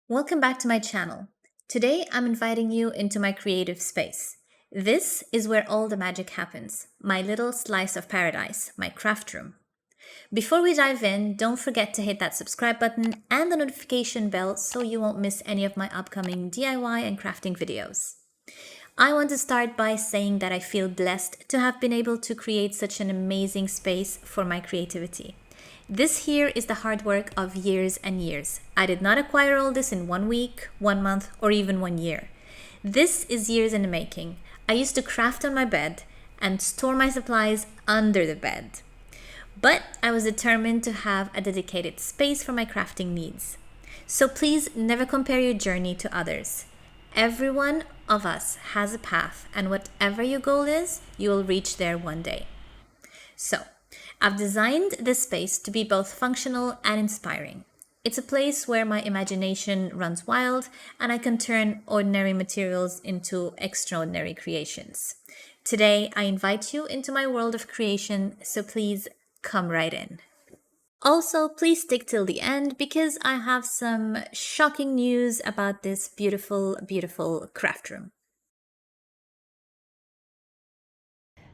Welcome back to my channel. Today I'm inviting you into my creative space. This is where all the magic happens, my little slice of paradise, my craft room. Before we dive in, don't forget to hit that subscribe button and the notification bell so you won't miss any of my upcoming DIY and crafting videos. I want to start by saying that I feel blessed to have been able to create such an amazing space for my creativity. This here is the hard work of years and years. I did not acquire all this in 1 week, 1 month, or even 1 year. This is years in the making. I used to craft on my bed and store my supplies under the bed. But I was determined to have a dedicated space for my crafting needs. So please never compare your journey to others. Every one of us has a path, and whatever your goal is, you will reach there one day. So, I've designed this space to be both functional and inspiring. It's a place where my imagination runs wild and I can turn ordinary materials into extraordinary creations. Today, I invite you into my world of creation, so please come right in. Also, please stick till the end because I have some shocking news about this beautiful, beautiful craft room.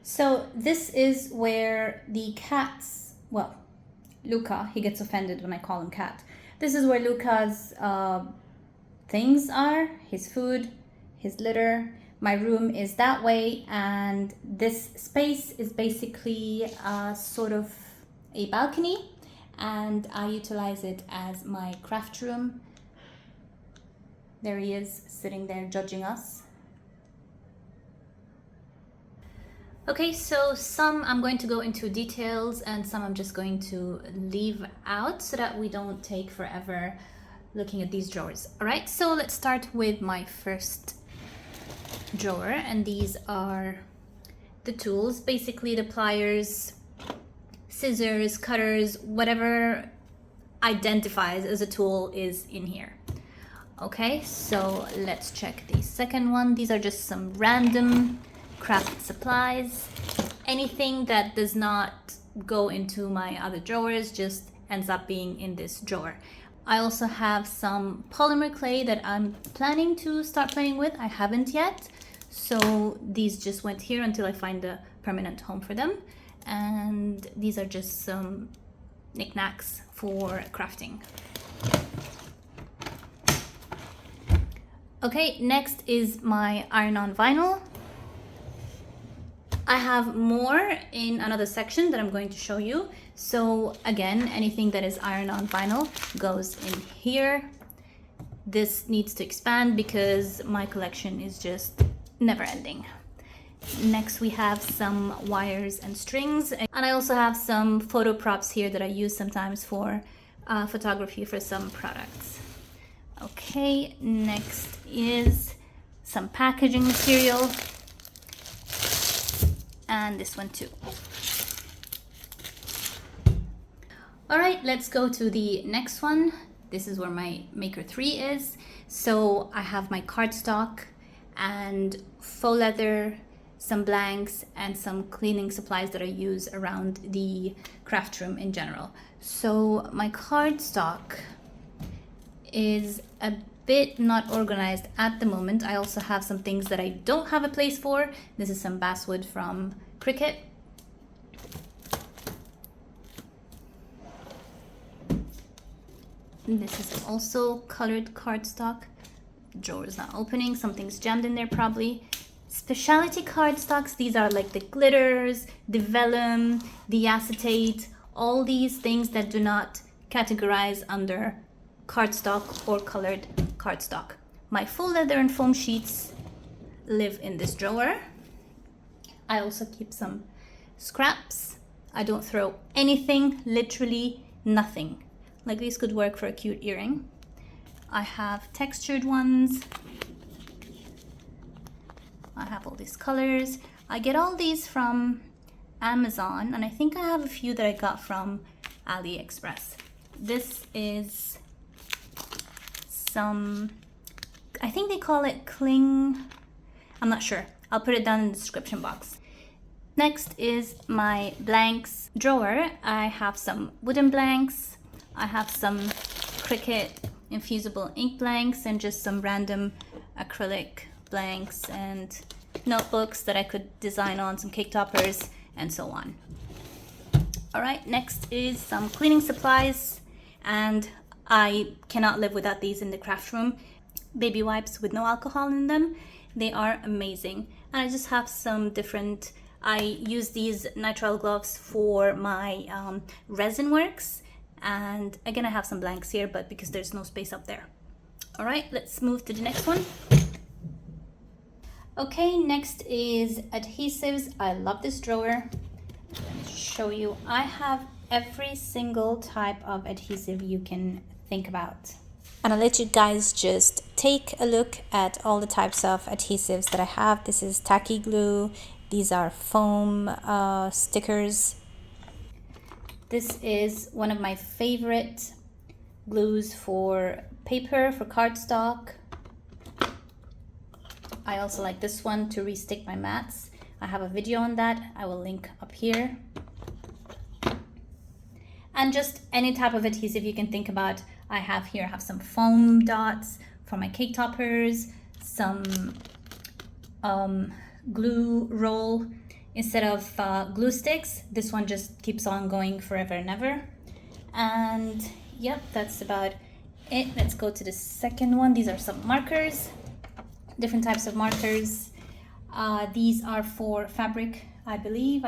So this is where the cats, well, Luca, he gets offended when I call him cat. This is where Luca's things are, his food, his litter. My room is that way, and this space is basically sort of a balcony, and I utilize it as my craft room. There he is, sitting there judging us. Okay, so some I'm going to go into details and some I'm just going to leave out so that we don't take forever looking at these drawers. All right, so let's start with my first drawer, and these are the tools, basically the pliers, scissors, cutters, whatever identifies as a tool is in here. Okay, so let's check the second one. These are just some random craft supplies. Anything that does not go into my other drawers just ends up being in this drawer. I also have some polymer clay that I'm planning to start playing with. I haven't yet, so these just went here until I find a permanent home for them. And these are just some knickknacks for crafting. Okay, next is my iron-on vinyl. I have more in another section that I'm going to show you. So again, anything that is iron-on vinyl goes in here. This needs to expand because my collection is just never ending. Next, we have some wires and strings. And I also have some photo props here that I use sometimes for photography for some products. Okay, next is some packaging material. And this one too. All right, let's go to the next one. This is where my Maker 3 is. So I have my cardstock and faux leather, some blanks, and some cleaning supplies that I use around the craft room in general. So my cardstock is a bit not organized at the moment. I also have some things that I don't have a place for. This is some basswood from Cricut. This is also colored cardstock. The drawer is not opening, something's jammed in there probably. Specialty cardstocks, these are like the glitters, the vellum, the acetate, all these things that do not categorize under cardstock or colored cardstock. My faux leather and foam sheets live in this drawer. I also keep some scraps. I don't throw anything, literally nothing. Like these could work for a cute earring. I have textured ones. I have all these colors. I get all these from Amazon, and I think I have a few that I got from AliExpress. This is some, I think they call it cling. I'm not sure. I'll put it down in the description box. Next is my blanks drawer. I have some wooden blanks. I have some Cricut infusible ink blanks and just some random acrylic blanks and notebooks that I could design on, some cake toppers and so on. All right, next is some cleaning supplies, and I cannot live without these in the craft room. Baby wipes with no alcohol in them. They are amazing. And I just have some different, I use these nitrile gloves for my resin works. And again, I have some blanks here, but because there's no space up there. All right, let's move to the next one. Okay, next is adhesives. I love this drawer. Let me show you. I have every single type of adhesive you can think about. And I'll let you guys just take a look at all the types of adhesives that I have. This is tacky glue. These are foam stickers. This is one of my favorite glues for paper, for cardstock. I also like this one to restick my mats. I have a video on that. I will link up here. And just any type of adhesive you can think about. I have some foam dots for my cake toppers, some glue roll. Instead of glue sticks, this one just keeps on going forever and ever. And yep, that's about it. Let's go to the second one. These are some markers, different types of markers. These are for fabric, I believe.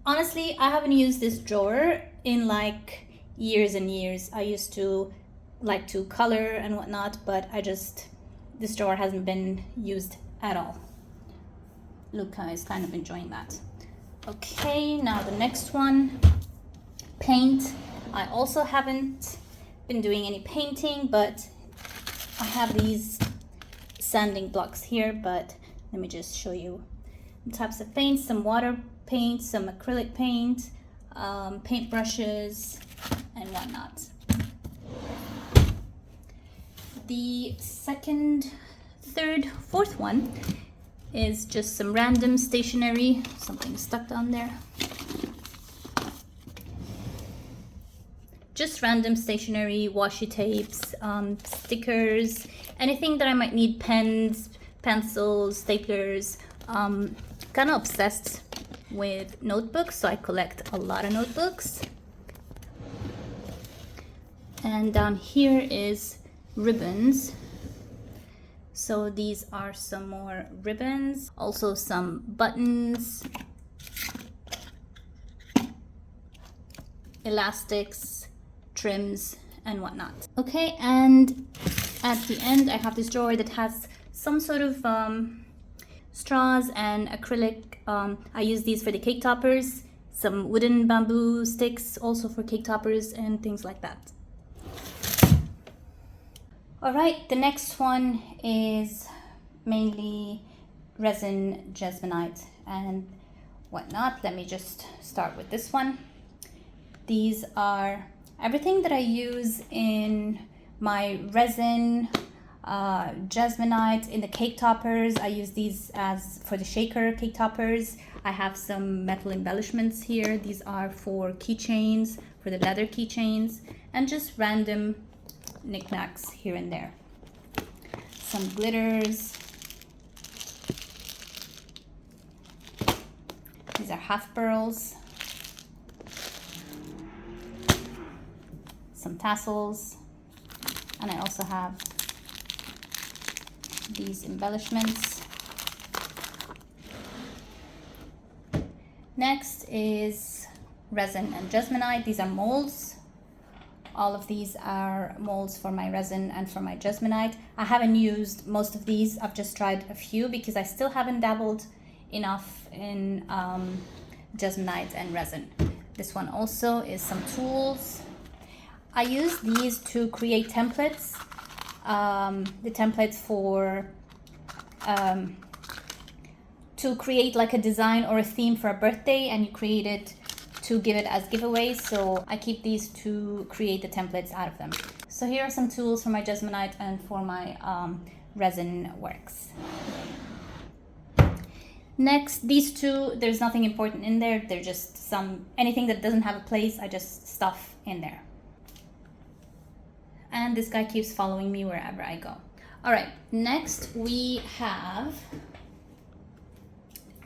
Honestly, I haven't used this drawer in like years and years. I used to like to color and whatnot, but this drawer hasn't been used at all. Luca is kind of enjoying that. Okay, now the next one, paint. I also haven't been doing any painting, but I have these sanding blocks here, but let me just show you the types of paints, some water paint, some acrylic paint, paint brushes and whatnot. The second, third, fourth one is just some random stationery, something stuck down there. Just random stationery, washi tapes, stickers, anything that I might need, pens, pencils, staplers. Kind of obsessed with notebooks, so I collect a lot of notebooks. And down here is ribbons. So these are some more ribbons, also some buttons, elastics, trims, and whatnot. Okay, and at the end I have this drawer that has some sort of straws and acrylic. I use these for the cake toppers, some wooden bamboo sticks also for cake toppers and things like that. All right, the next one is mainly resin, jasmonite, and whatnot. Let me just start with this one. These are everything that I use in my resin, jasmonite, in the cake toppers. I use these as for the shaker cake toppers. I have some metal embellishments here. These are for keychains, for the leather keychains, and just random knickknacks here and there. Some glitters. These are half pearls. Some tassels. And I also have these embellishments. Next is resin and jasmonite. These are molds. All of these are molds for my resin and for my jasmonite. I haven't used most of these. I've just tried a few because I still haven't dabbled enough in jasmonite and resin. This one also is some tools. I use these to create templates. The templates for to create like a design or a theme for a birthday, and you create it to give it as giveaways. So I keep these to create the templates out of them. So here are some tools for my jasmonite and for my resin works. Next, these two, there's nothing important in there. They're just anything that doesn't have a place, I just stuff in there. And this guy keeps following me wherever I go. All right, next we have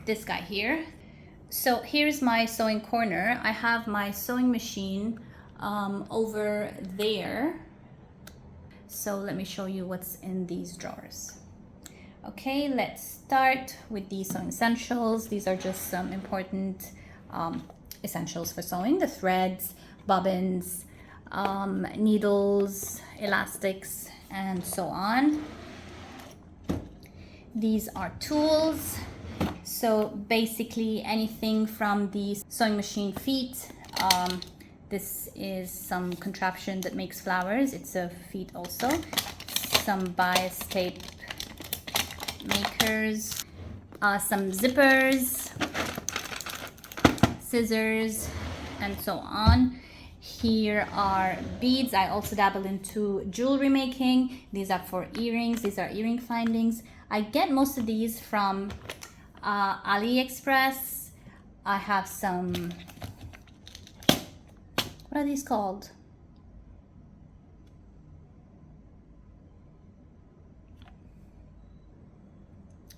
this guy here. So here's my sewing corner. I have my sewing machine over there. So let me show you what's in these drawers. Okay, let's start with the sewing essentials. These are just some important essentials for sewing: the threads, bobbins, needles, elastics, and so on. These are tools. So basically anything from the sewing machine feet. This is some contraption that makes flowers. It's a feet also. Some bias tape makers, some zippers, scissors, and so on. Here are beads. I also dabble into jewelry making. These are for earrings. These are earring findings. I get most of these from AliExpress. I have some, what are these called?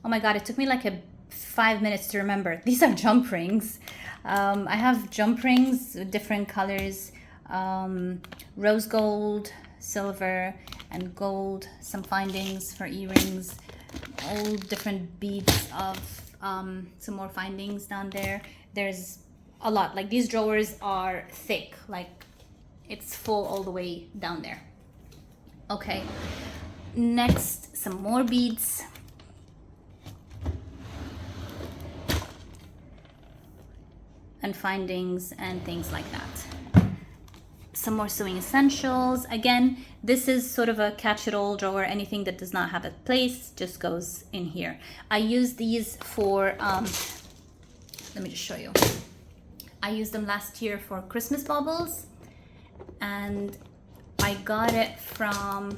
Oh my god, it took me like 5 minutes to remember. These are jump rings. I have jump rings with different colors, rose gold, silver, and gold. Some findings for earrings, all different beads of some more findings down there. There's a lot. Like, these drawers are thick, like it's full all the way down there. Okay, next, some more beads. And findings and things like that. Some more sewing essentials. Again, this is sort of a catch-it-all drawer. Anything that does not have a place just goes in here. I use these for, let me just show you. I used them last year for Christmas baubles, and I got it from,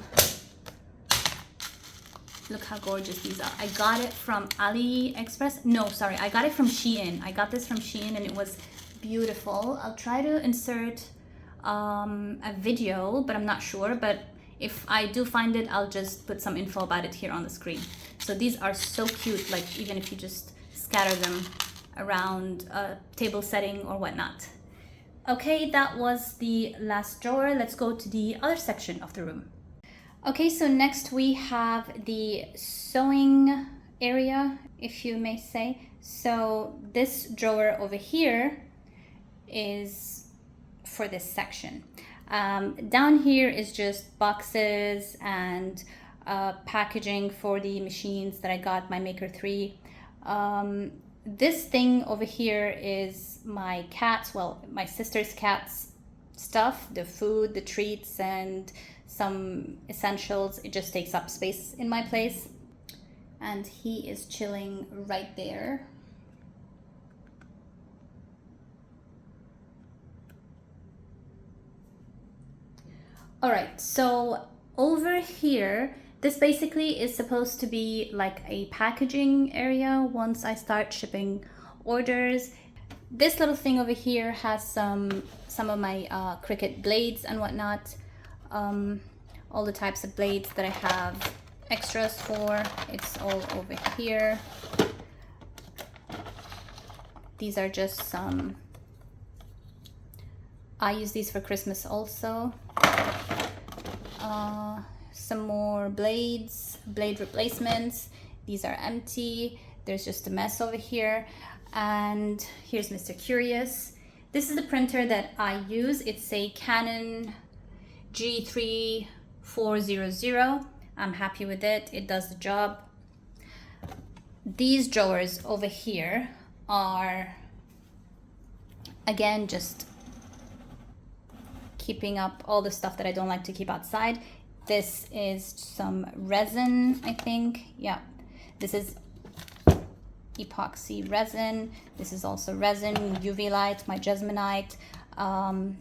look how gorgeous these are. I got it from AliExpress. No, sorry, I got it from Shein. I got this from Shein and it was beautiful. I'll try to insert a video, but I'm not sure. But if I do find it, I'll just put some info about it here on the screen. So these are so cute, like even if you just scatter them around a table setting or whatnot. Okay, that was the last drawer. Let's go to the other section of the room. Okay, so next we have the sewing area, if you may say. So this drawer over here is for this section. Down here is just boxes and packaging for the machines that I got, my Maker 3. This thing over here is my cat's, well, my sister's cat's stuff, the food, the treats, and some essentials. It just takes up space in my place. And he is chilling right there. All right, so over here, this basically is supposed to be like a packaging area once I start shipping orders. This little thing over here has some of my Cricut blades and whatnot. All the types of blades that I have extras for. It's all over here. These are just some, I use these for Christmas also. Some more blades, blade replacements. These are empty. There's just a mess over here. And here's Mr. Curious. This is the printer that I use. It's a Canon G3400. I'm happy with it. It does the job. These drawers over here are, again, just keeping up all the stuff that I don't like to keep outside. This is some resin, I think. Yeah, this is epoxy resin. This is also resin, UV light, my Jasmonite,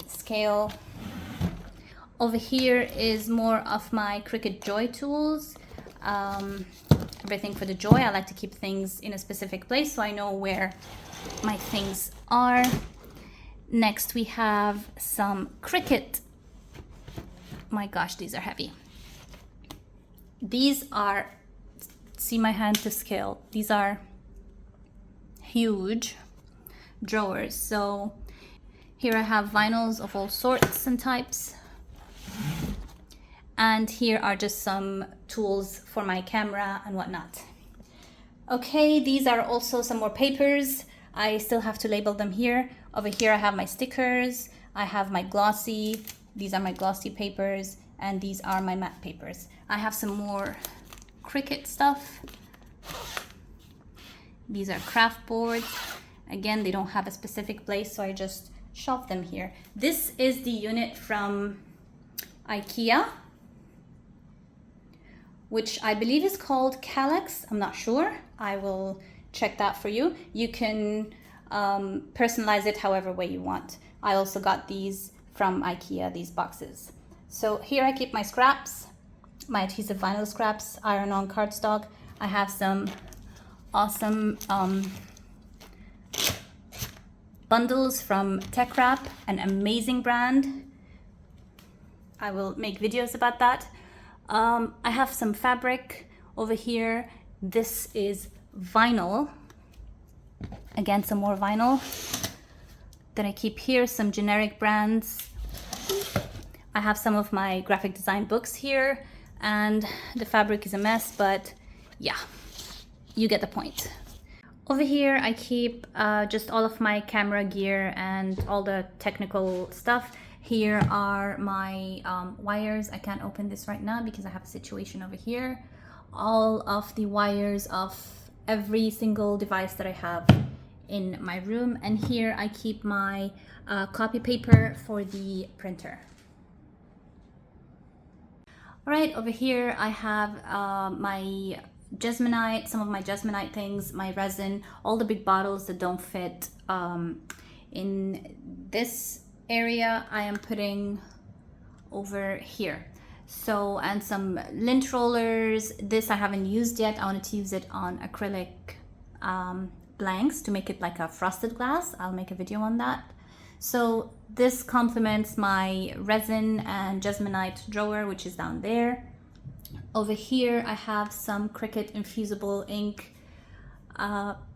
scale. Over here is more of my Cricut Joy tools. everything for the Joy. I like to keep things in a specific place so I know where my things are. Next we have some Cricut. My gosh, these are heavy. These are, see my hand to scale, these are huge drawers. So here I have vinyls of all sorts and types, and here are just some tools for my camera and whatnot. Okay, these are also some more papers. I still have to label them here. Over here I have my stickers, I have my glossy, these are my glossy papers, and these are my matte papers. I have some more Cricut stuff. These are craft boards. Again, they don't have a specific place, so I just shelf them here. This is the unit from IKEA, which I believe is called Kallax. I'm not sure. I will check that for you. You can personalize it however way you want. I also got these from IKEA, these boxes. So here I keep my scraps, my adhesive vinyl scraps, iron-on cardstock. I have some awesome bundles from Tech Wrap, an amazing brand. I will make videos about that. I have some fabric over here. This is vinyl. Again, some more vinyl that I keep here, some generic brands. I have some of my graphic design books here, and the fabric is a mess, but yeah, you get the point. Over here I keep just all of my camera gear and all the technical stuff. Here are my wires. I can't open this right now because I have a situation over here. All of the wires of every single device that I have in my room. And here I keep my copy paper for the printer. All right, over here I have my Jasmonite, some of my Jasmonite things, my resin, all the big bottles that don't fit in this area I am putting over here. So, and some lint rollers. This I haven't used yet. I wanted to use it on acrylic blanks to make it like a frosted glass. I'll make a video on that. So this complements my resin and Jasmonite drawer, which is down there. Over here I have some Cricut infusible ink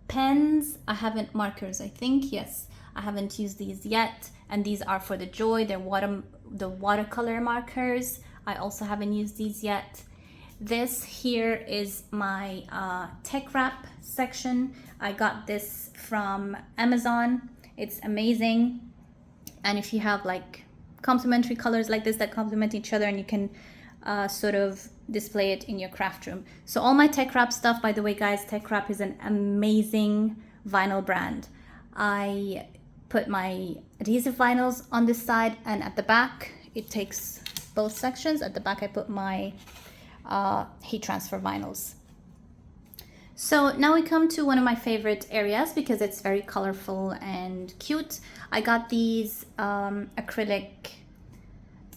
pens. I haven't, markers I think, yes. I haven't used these yet, and these are for the Joy. They're the watercolor markers. I also haven't used these yet. This here is my Tech Wrap section. I got this from Amazon. It's amazing. And if you have like complementary colors like this that complement each other, and you can sort of display it in your craft room. So all my Tech Wrap stuff, by the way guys, Tech Wrap is an amazing vinyl brand. I put my adhesive vinyls on this side, and at the back it takes both sections. At the back I put my heat transfer vinyls. So now we come to one of my favorite areas because it's very colorful and cute. I got these acrylic,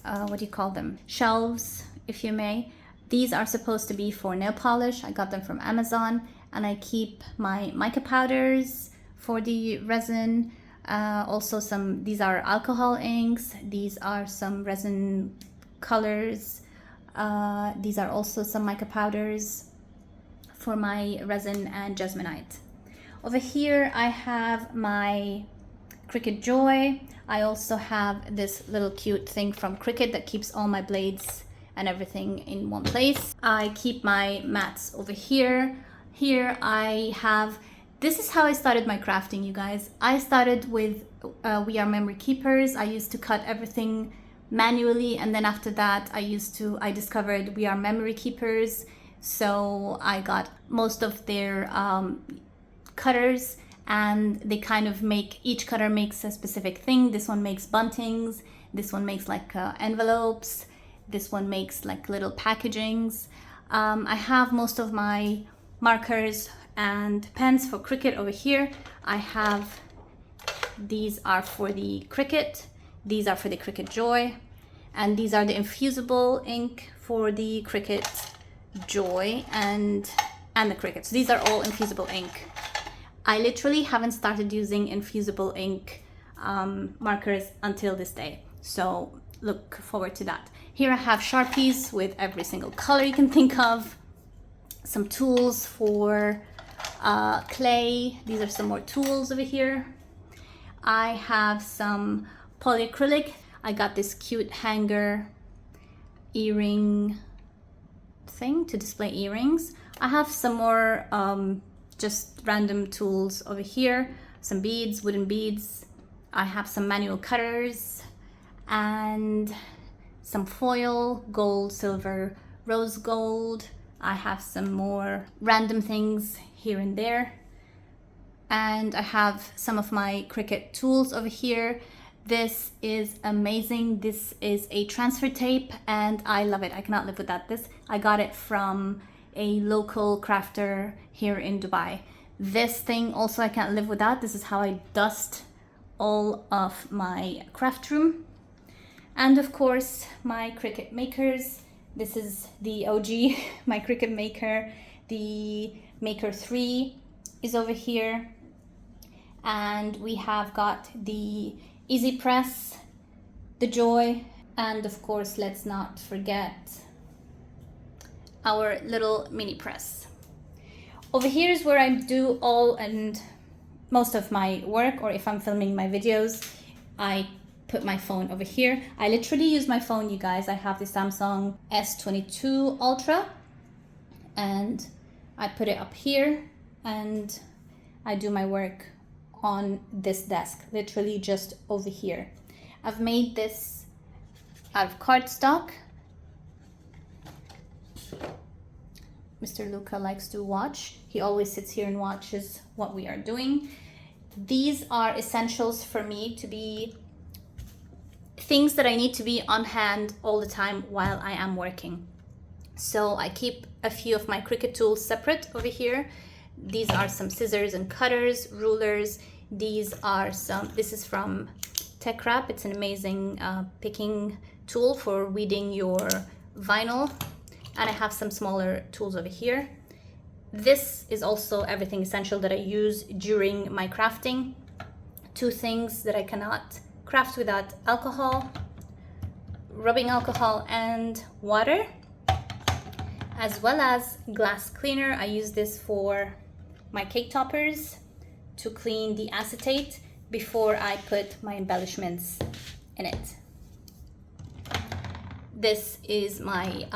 what do you call them? Shelves, if you may. These are supposed to be for nail polish. I got them from Amazon, and I keep my mica powders for the resin. Also some, these are alcohol inks. These are some resin colors. These are also some mica powders for my resin and Jasmonite. Over here I have my Cricut Joy. I also have this little cute thing from Cricut that keeps all my blades and everything in one place. I keep my mats over here. Here I have, this is how I started my crafting, you guys. I started with We Are Memory Keepers. I used to cut everything manually, and then after that I discovered We Are Memory Keepers. So I got most of their cutters, and they kind of make, each cutter makes a specific thing. This one makes buntings, this one makes like envelopes, this one makes like little packagings. I have most of my markers and pens for Cricut over here. I have, these are for the Cricut, these are for the Cricut Joy, and these are the infusible ink for the Cricut Joy. And and the Cricut. So these are all infusible ink. I literally haven't started using infusible ink markers until this day. So look forward to that. Here I have Sharpies with every single color you can think of. Some tools for clay. These are some more tools over here. I have some polyacrylic. I got this cute hanger earring thing to display earrings. I have some more just random tools over here. Some beads, wooden beads. I have some manual cutters and some foil, gold, silver, rose gold. I have some more random things here and there. And I have some of my Cricut tools over here. This is amazing. This is a transfer tape and I love it. I cannot live without this. I got it from a local crafter here in Dubai. This thing also I can't live without. This is how I dust all of my craft room. And of course my Cricut makers. This is the OG, my Cricut maker. The Maker 3 is over here. And we have got the Easy Press, the Joy, and of course let's not forget our little mini press. Over here is where I do all and most of my work, or if I'm filming my videos, I put my phone over here. I literally use my phone, you guys. I have the Samsung S22 Ultra and I put it up here and I do my work on this desk, literally just over here. I've made this out of cardstock. Mr. Luca likes to watch. He always sits here and watches what we are doing. These are essentials for me to be things that I need to be on hand all the time while I am working. So I keep a few of my Cricut tools separate over here. These are some scissors and cutters, rulers. These are some, this is from Tech Wrap. It's an amazing picking tool for weeding your vinyl. And I have some smaller tools over here. This is also everything essential that I use during my crafting. Two things that I cannot craft without: alcohol, rubbing alcohol, and water, as well as glass cleaner. I use this for my cake toppers to clean the acetate before I put my embellishments in it. This is my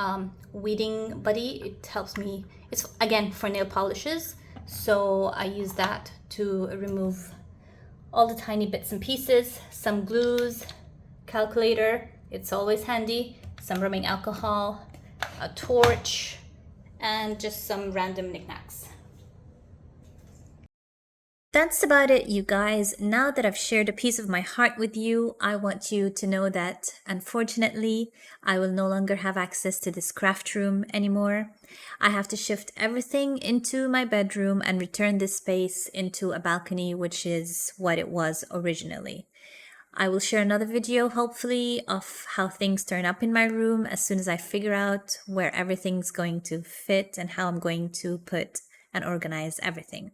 weeding buddy. It helps me, it's again for nail polishes, so I use that to remove all the tiny bits and pieces. Some glues, calculator, it's always handy, some rubbing alcohol, a torch, and just some random knickknacks. That's about it, you guys. Now that I've shared a piece of my heart with you, I want you to know that, unfortunately, I will no longer have access to this craft room anymore. I have to shift everything into my bedroom and return this space into a balcony, which is what it was originally. I will share another video, hopefully, of how things turn up in my room as soon as I figure out where everything's going to fit and how I'm going to put and organize everything.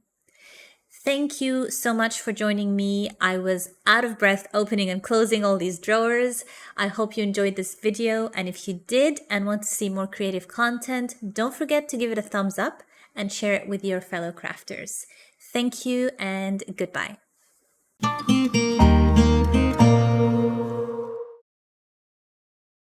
Thank you so much for joining me. I was out of breath opening and closing all these drawers. I hope you enjoyed this video, and if you did and want to see more creative content, don't forget to give it a thumbs up and share it with your fellow crafters. Thank you and goodbye.